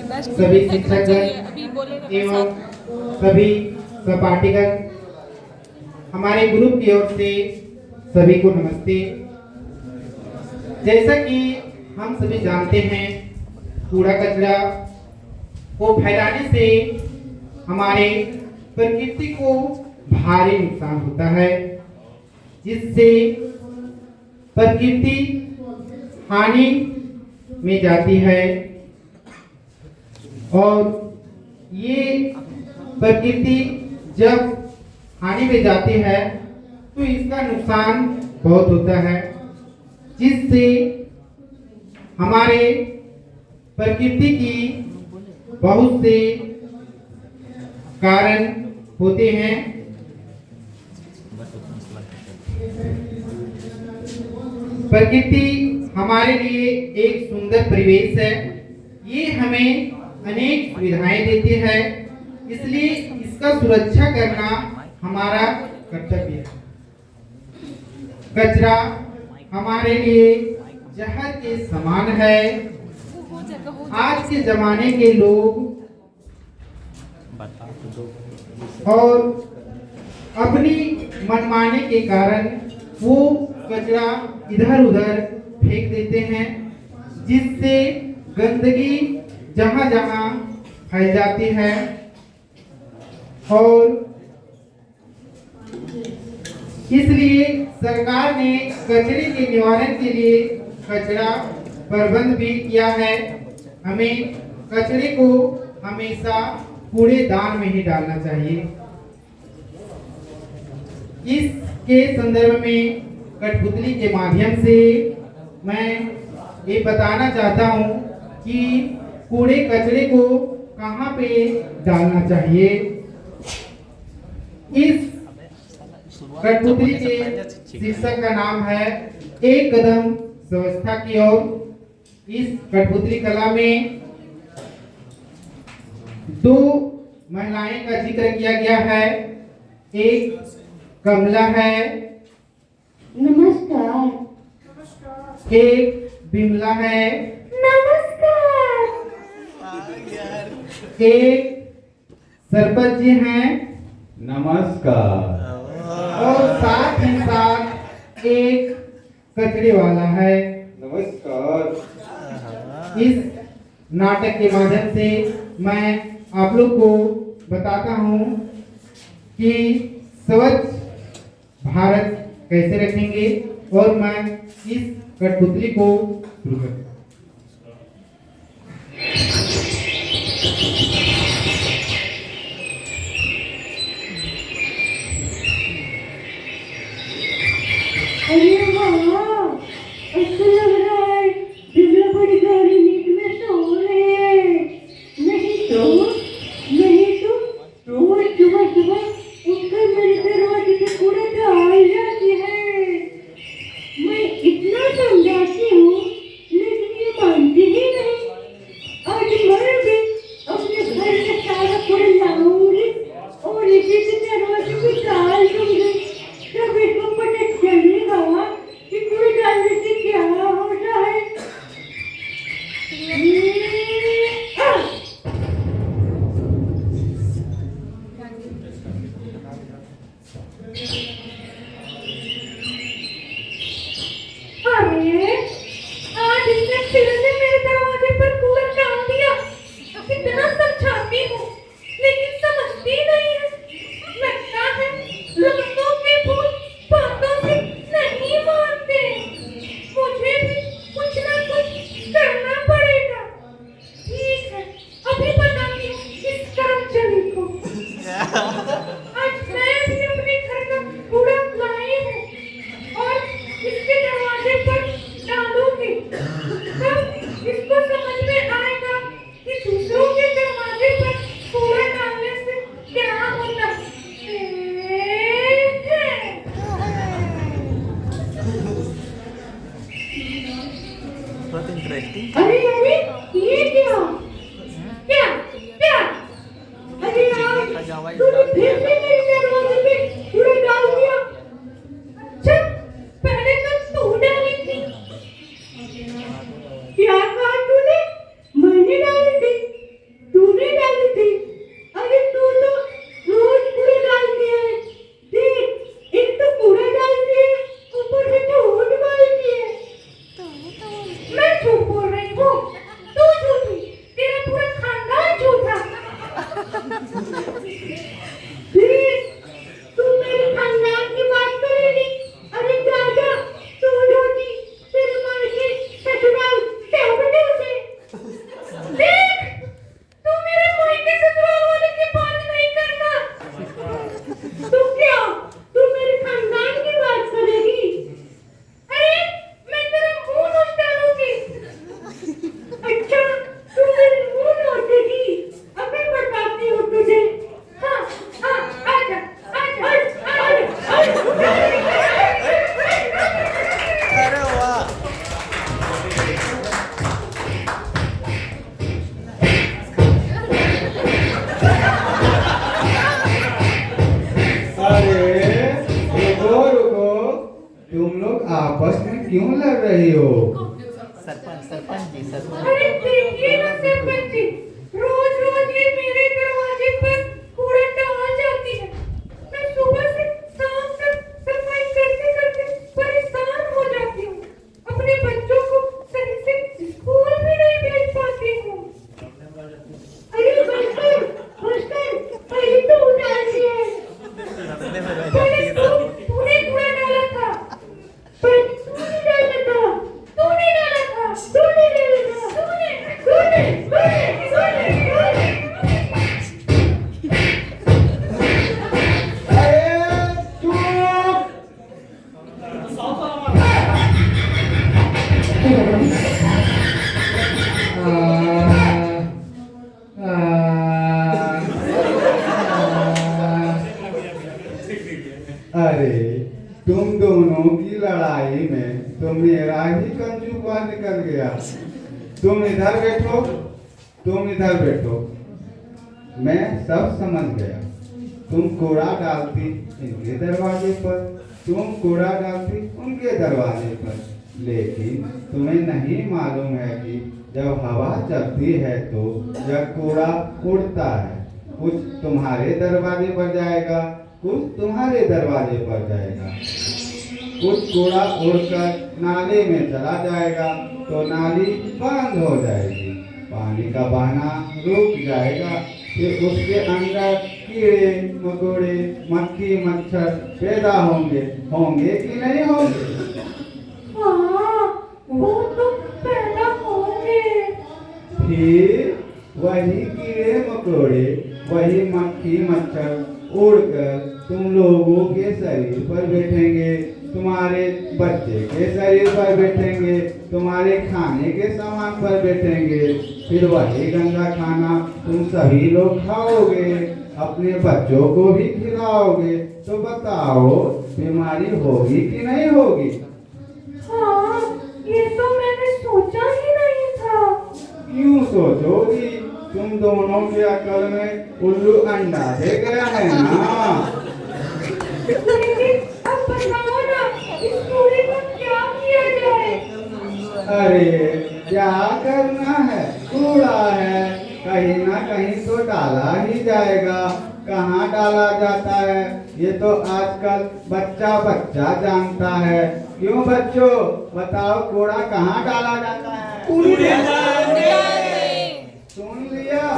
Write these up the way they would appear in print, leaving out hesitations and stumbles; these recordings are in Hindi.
सभी शिक्षकगण एवं सभी सहपाठीगण, हमारे ग्रुप की ओर से सभी को नमस्ते। जैसा कि हम सभी जानते हैं, कूड़ा कचरा को फैलाने से हमारे प्रकृति को भारी नुकसान होता है, जिससे प्रकृति हानि में जाती है और ये प्रकृति जब हानि में जाती है तो इसका नुकसान बहुत होता है, जिससे हमारे प्रकृति की बहुत से कारण होते हैं। प्रकृति हमारे लिए एक सुंदर परिवेश है। ये हमें अनेक सुविधाएं देती है, इसलिए इसका सुरक्षा करना हमारा कर्तव्य है। कचरा हमारे लिए जहर के समान है। आज के जमाने के लोग और अपनी मनमाने के कारण वो कचरा इधर उधर फेंक देते हैं, जिससे गंदगी जहां जहां फैल जाती है और इसलिए सरकार ने कचरे के निवारण के लिए कचरा प्रबंध भी किया है। हमें कचरे को हमेशा कूड़ेदान में ही डालना चाहिए। इसके संदर्भ में कठपुतली के माध्यम से मैं ये बताना चाहता हूँ कि कूड़े कचरे को कहाँ पे डालना चाहिए। इस कठपुतली के शीर्षक का नाम है एक कदम स्वच्छता की ओर। इस कठपुतली कला में दो महिलाएं का जिक्र किया गया है। एक कमला है, नमस्कार। एक बिमला है, नमस्कार। एक सरपंच जी हैं, नमस्कार। और साथ ही साथ एक कचरे वाला है। नमस्कार। इस नाटक के माध्यम से मैं आप लोग को बताता हूँ कि स्वच्छ भारत कैसे रखेंगे और मैं इस कठपुतली को शुरू करता हूँ। अरे वाह, अच्छा लग रहा है। बिमला बड़ी गहरी नींद में सो रही है। नहीं तो रोज सुबह सुबह उठकर मेरे दरवाजे पे कूड़ा डाल जाती है। मैं इतना समझाती हूँ, लेकिन ये मानती ही नहीं। आज मैं भी अपने घर में सारा कूड़ा लाऊंगी और इसी के दरवाजे पे डाल दूंगी। तब इसको पता चलेगा कि कूड़ा डालने से क्या होता है। अरे आज इसने फिर से मेरे दरवाजे पर कूड़ा डाल दिया। कितना समझाती हूँ, लेकिन समझती नहीं है। लगता है लोगों के भूल बातों से नहीं मानते। मुझे भी कुछ ना कुछ करना पड़ेगा। ठीक है, अभी बताती हूँ इस कर्मचारी को। आज मैं भी अपने घर का कूड़ा लाई हूँ और इसके दरवाजे पर डालूंगी। तब इसको समझ में आएगा कि दूसरों के दरवाजे पर कूड़ा डालने से क्या होता है। बहुत इंटरेस्टिंग। अरे अरे, ये क्या क्या क्या? अरे यार, तूने फिर से मेरे दरवाजे पे कूड़ा डाल दिया। अच्छा, पहले तो तू डाली थी। क्या कहा तूने? मैंने डाली थी। क्यों लड़ रही हो? सरपंच जी सरपंच। अरे देखिए ना सरपंच जी, रोज रोज ये मेरे दरवाजे पर कूड़ा डाल जाती है। मैं सुबह से शाम तक सफाई करते करते परेशान हो जाती हूँ। अपने बच्चों को सही से स्कूल भी नहीं भेज पाती हूँ। अरे बस्तर, पहले तो उतारनी है। पहले तूने कूड़ा डाला था, पर तूने डाला था, तूने डाला था, तूने डाला था, तूने। अरे चुप! अरे तुम दोनों की लड़ाई में तो मेरा ही कंजूबा निकल गया। तुम इधर बैठो, तुम इधर बैठो। मैं सब समझ गया। तुम कूड़ा डालती इनके दरवाजे पर, तुम कूड़ा डालती उनके दरवाजे पर, लेकिन तुम्हें नहीं मालूम है कि जब हवा चलती है तो यह कूड़ा उड़ता है। कुछ तुम्हारे दरवाजे पर जाएगा, कुछ तुम्हारे दरवाजे पर जाएगा। कुछ कूड़ा उड़कर नाले में चला जाएगा तो नाली बंद हो जाएगी, पानी का बहना रुक जाएगा। फिर उसके अंदर कीड़े मकोड़े मक्खी मच्छर पैदा होंगे कि नहीं होंगे? हाँ, वो तो पैदा होंगे। फिर वही कीड़े मकोड़े वही मक्खी मच्छर उड़कर तुम लोगों के शरीर पर बैठेंगे, तुम्हारे बच्चे के शरीर पर बैठेंगे, तुम्हारे खाने के सामान पर बैठेंगे। फिर वही गंदा खाना तुम सभी लोग खाओगे, अपने बच्चों को भी खिलाओगे। तो बताओ बीमारी होगी कि नहीं होगी? हाँ, ये तो मैंने सोचा ही नहीं था। क्यों सोचोगी? तुम दोनों के अकल में उल्लू अंडा दे गया है ना। लेकिन अब बताओ ना, इस कूड़े को क्या किया जाए? अरे क्या करना है, कूड़ा है, कहीं ना कहीं तो डाला ही जाएगा। कहाँ डाला जाता है ये तो आजकल बच्चा बच्चा जानता है। क्यों बच्चों, बताओ कूड़ा कहाँ डाला जाता है? सुन लिया,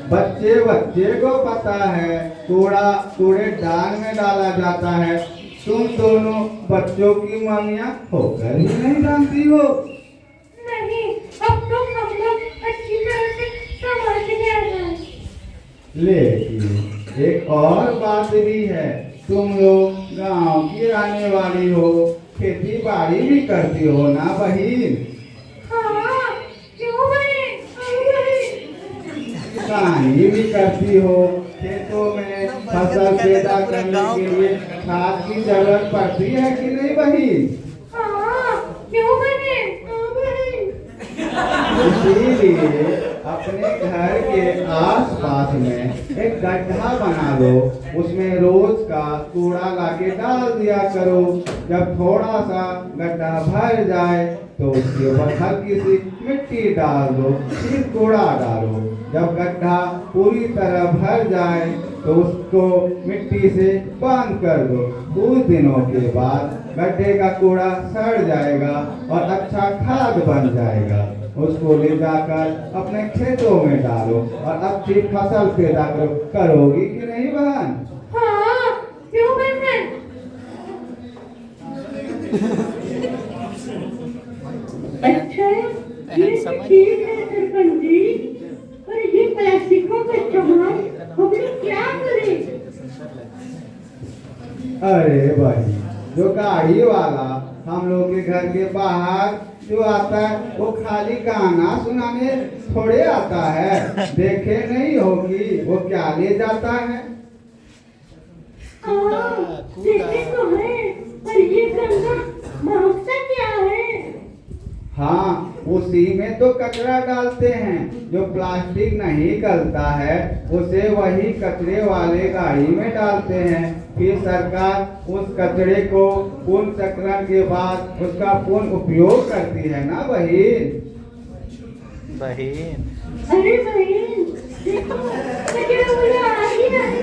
बच्चे बच्चे को पता है कूड़ा कूड़ेदान में डाला जाता है। तुम दोनों बच्चों की मम्मियाँ होकर ही नहीं जानती हो। नहीं, अब तो हम लोग अच्छी तरह से समझ गए हैं। लेकिन एक और बात भी है, तुम लोग गांव की रहने वाली हो, खेती बाड़ी भी करती हो ना बहन? हाँ, क्यों बहन? हाँ बहन। कहानी भी करती हो, खेतों में फसल पैदा करने के लिए खाद की जरूरत पड़ती है कि नहीं बहन? हाँ, क्यों बहन? हाँ बहन। इसीलिए अपने घर के आसपास में एक गड्ढा बना लो, उसमें रोज का कूड़ा लाके डाल दिया करो। जब थोड़ा सा गड्ढा भर जाए तो उसके ऊपर हल्की सी मिट्टी डाल दो, फिर कूड़ा डालो। जब गड्ढा पूरी तरह भर जाए तो उसको मिट्टी से बंद कर दो। कुछ दिनों के बाद गड्ढे का कूड़ा सड़ जाएगा और अच्छा खाद बन जाएगा। उसको ले जाकर अपने खेतों में डालो और अच्छी फसल पैदा करोगी कि नहीं बहन? हाँ, क्यों बहन? अच्छा, ये ठीक है सरपंच जी, पर ये प्लास्टिकों का सामान हम लोग क्या करें? अरे भाई, जो गाड़ी वाला हम लोग के घर के बाहर जो आता है वो खाली गाना सुनाने थोड़े आता है। देखे नहीं होगी वो क्या ले जाता है? देखे तो है, पर ये गंगा मकसद क्या है? हाँ, उसी में तो कचरा डालते हैं। जो प्लास्टिक नहीं गलता है उसे वही कचरे वाले गाड़ी में डालते हैं। फिर सरकार उस कचरे को पुनर्चक्रण के बाद उसका पुनः उपयोग करती है ना बहन। बहन अरे बहन देखो कचरा वाला आ ही रहा है।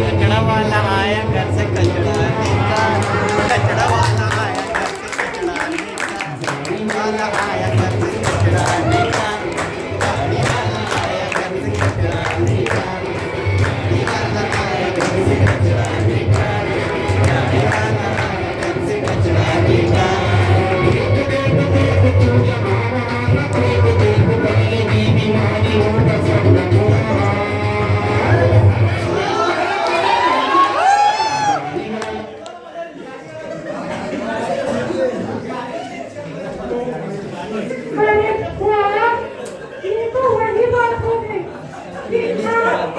कचड़ा वाला आया घर से कचड़ा लेकर, कचड़ा वाला आया घर से कचड़ा लेकर, वाला आया घर से कचड़ा लेकर, गाड़ी वाला आया घर से कचड़ा लेकर, गाड़ी वाला आया घर से कचड़ा लेकर, गाड़ी वाला आया घर से कचड़ा लेकर। अरे वाह ये तो वही बात हो गई कि आप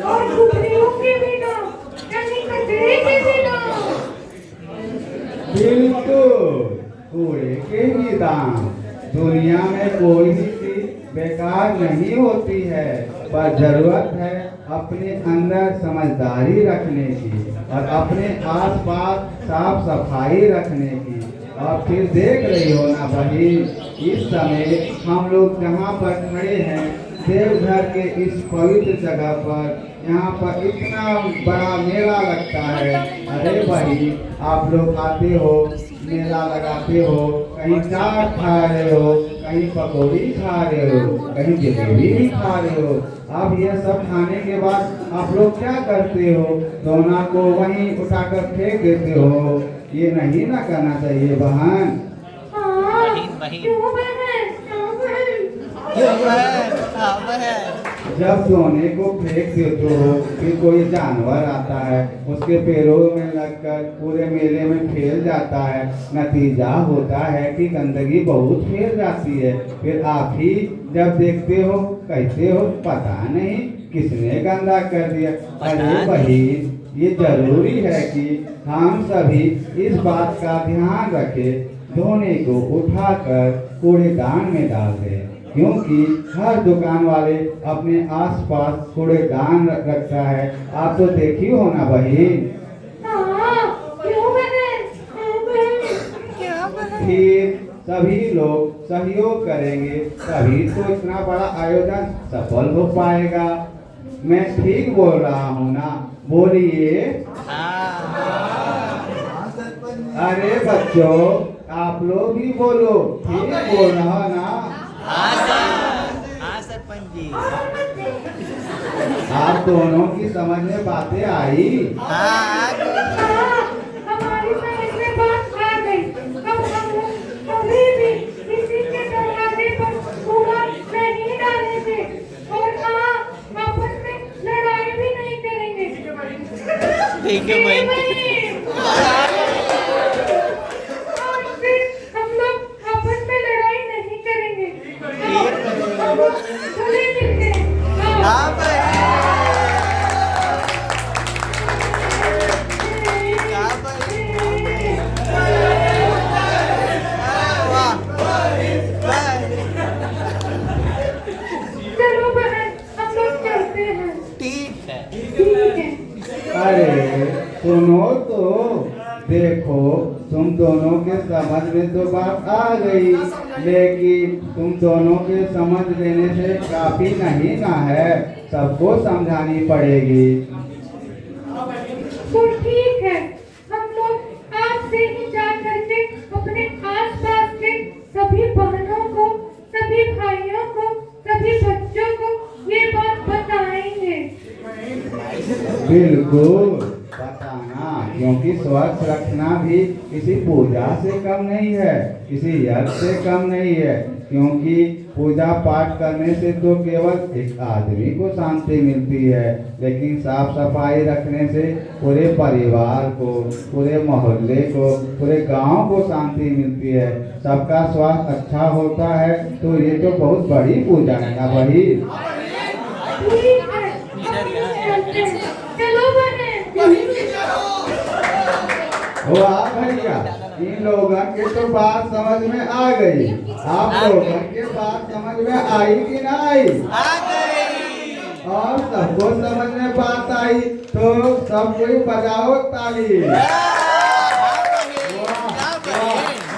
और दूसरियों के बिना यानी कचरे के बिना। बिल्कुल कूड़े के भी दाम। दुनिया में कोई भी चीज बेकार नहीं होती है, पर जरूरत है अपने अंदर समझदारी रखने की और अपने आसपास साफ सफाई रखने की। और फिर देख रही हो ना बहन, इस समय हम लोग जहाँ पर खड़े हैं देवघर के इस पवित्र जगह पर, यहाँ पर इतना बड़ा मेला लगता है। अरे भाई आप लोग आते हो, मेला लगाते हो, कहीं चाट खा रहे हो, कहीं पकौड़ी खा रहे हो, कहीं जलेबी भी खा रहे हो। अब ये सब खाने के बाद आप लोग क्या करते हो? दोनों को वहीं उठाकर फेंक देते हो। ये नहीं ना करना चाहिए बहन। हाँ बहन। क्यों बहन क्यों बहन। क्यों बहन? हाँ बहन। जब सोने को फेंक देते हो फिर कोई जानवर आता है उसके पैरों में लगकर पूरे मेले में फैल जाता है। नतीजा होता है कि गंदगी बहुत फैल जाती है। फिर आप ही जब देखते हो कहते हो पता नहीं किसने गंदा कर दिया। अरे बहन ये जरूरी है कि हम सभी इस बात का ध्यान रखें, धोने को उठाकर कूड़ेदान में डाल दें, क्योंकि हर दुकान वाले अपने आसपास कूड़ेदान रखता है। आप तो देखी हो ना बहन। हाँ क्यों बहन क्यों बहन। फिर सभी लोग सहयोग करेंगे तभी तो इतना बड़ा आयोजन सफल हो पाएगा। मैं ठीक बोल रहा हूँ ना? बोलिए। अरे बच्चों आप लोग भी बोलो, ठीक बोल रहा ना? हाँ सरपंच जी। आप दोनों की समझ में बातें आई? हाँ, हमारी समझ में बात आ गई। अब हम लोग कभी भी किसी के दरवाजे पर कूड़ा नहीं डालेंगे और हाँ आपस में लड़ाई भी नहीं करेंगे। ठीक है बहन। और फिर हम लोग आपस में लड़ाई नहीं करेंगे। हम लोग खुले मिलते हैं। हाँ बहन। हाँ बहन। वाह बहन। चलो बहन हम लोग चलते हैं। ठीक है। ठीक है। अरे सुनो तो, देखो तुम दोनों के समझ में तो बात आ गई, लेकिन तुम दोनों के समझ लेने से काफी नहीं ना है, सबको समझानी पड़ेगी। तो ठीक है हम लोग आज से ही जा करके अपने आसपास के सभी बहनों को, सभी भाइयों को, सभी बच्चों को ये बात बताएंगे। बिल्कुल बताना, क्योंकि स्वच्छ रखना भी किसी पूजा से कम नहीं है, किसी यज्ञ से कम नहीं है। क्योंकि पूजा पाठ करने से तो केवल एक आदमी को शांति मिलती है, लेकिन साफ सफाई रखने से पूरे परिवार को, पूरे मोहल्ले को, पूरे गांव को शांति मिलती है। सबका स्वास्थ्य अच्छा होता है, तो ये तो बहुत बड़ी पूजा है ना भाई। ठीक है चलो बहन। वाह भैया, इन लोगों के तो बात समझ में आ गई। आप लोगों के बात समझ में आई कि ना आई? आ गई। और सबको समझ में बात आई तो सब कोई बजाओ ताली।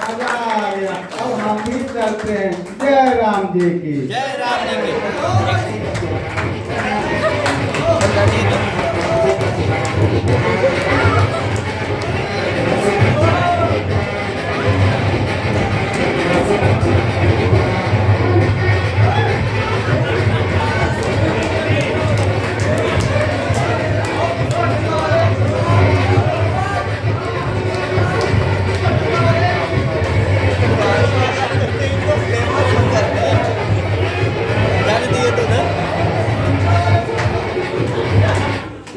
मजा आ गया। अब हम भी चलते हैं। जय राम जी की। जय राम जी की।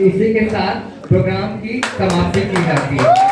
इसी के साथ प्रोग्राम की समाप्ति की जाती है।